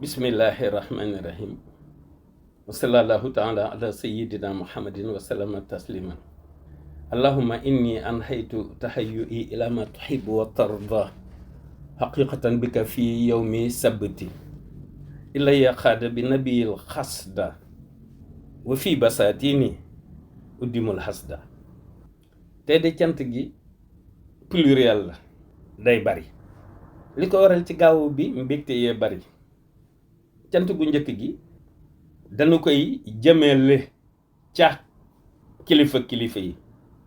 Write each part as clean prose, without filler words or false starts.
bismillahi rahmani rahim wa sallallahu taala ala sayyidina muhammadin wa sallama tasliman allahumma inni anhaytu tahayyu'i ila ma tuhibbu wa tarda haqiqatan bika fi yawmi sabti ilayya xaada bi nabiyil xasda wa fi basatini uddimul hasda tey de cant gi pluriel la day bari li ko waral ci gaaw bi mbégte yee bari cant gu njëkk gi dañu koy jëmeele ca kilifa yi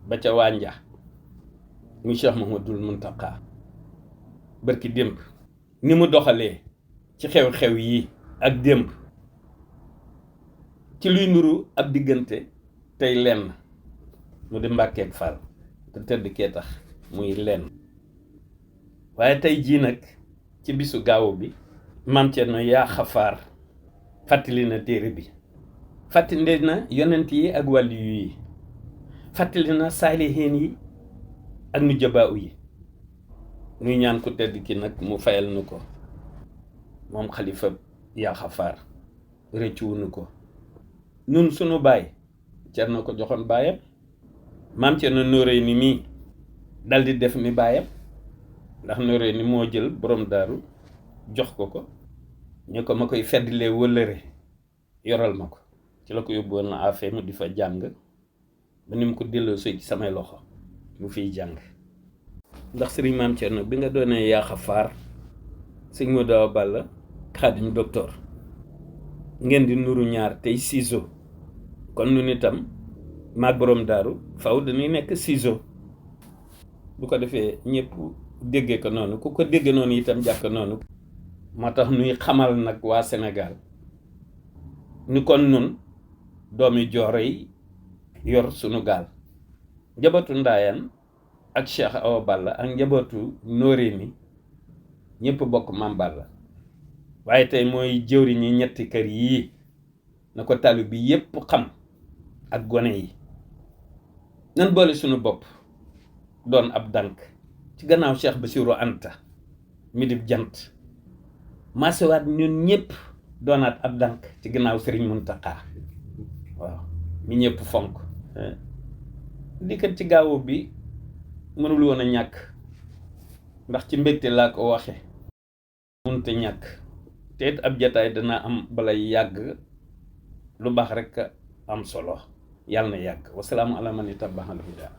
ba ca wànja muy Cheikh Mouhamadoul Mountakha barki démb ni mu doxalee ci xew-xew yi ak démb ci luy nuru ab diggante tey lenn mu di Mbàkke ak Fall te tëdd kee tax muy lenn waaye tey jii nag ci bisu gaawu bi Maam Cerno yaa xafaar fàttali na téere bi fàttali na yonent yi ak wàllu yi fàttali na saalihiin yi ak nu jabaaw yi nuy ñaan ku tedd ki nag mu fayal nu ko moom xalifa yaa xafaar rëccuwunu ko nun sunu baay Cerno ko joxoon baayam Maam Cerno Noreyni mii dal di def mi baayam ndax Noreyni moo jël borom daaru jox ko ñu ko ma koy feddilee wëllëre yoral ma ko ci la ko yóbbu woon na affaire mu di fa jàng ba ni mu ko delloo ci samay loxo mu fiy jàng ndax sëriñ Maam Cerno bi nga doonee yaa xafaar sëñ Modou Awa Balla xaadim docteur ngeen di nuru ñaar tey ciseau kon nun itam maag borom daaru faw dañuy nekk ciseau bu ko defee ñëpp déggee ko noonu ku ko dégg noonu itam jàkk noonu moo tax nuy xamal nag waa Sénégal ni kon nun doomi jooro yi yor sunu gaal njabootu Ndaayaan ak Cheikh Awa Balla ak njabootu Noreyni ñëpp bokk Maam Balla waaye tey mooy jëwri ñi ñetti kër yii na ko taalibe bi yépp xam ak gone yi nan boole sunu bopp doon ab dànk ci gannaaw Cheikh Bassirou Anta mi di jant maasewaat ñun ñëpp doonaat ab dànk ci gannaaw Serigne Mountakha waaw mi ñëpp fonk dikkat ci gaawu bi mënul woon a ñàkk ndax ci mbégte laa ko waxe mënut a ñàkk te it ab jataay dana am balay yàgg lu baax rek am solo yàlla na yàgg wasalaamu ala man ittabaal hudaa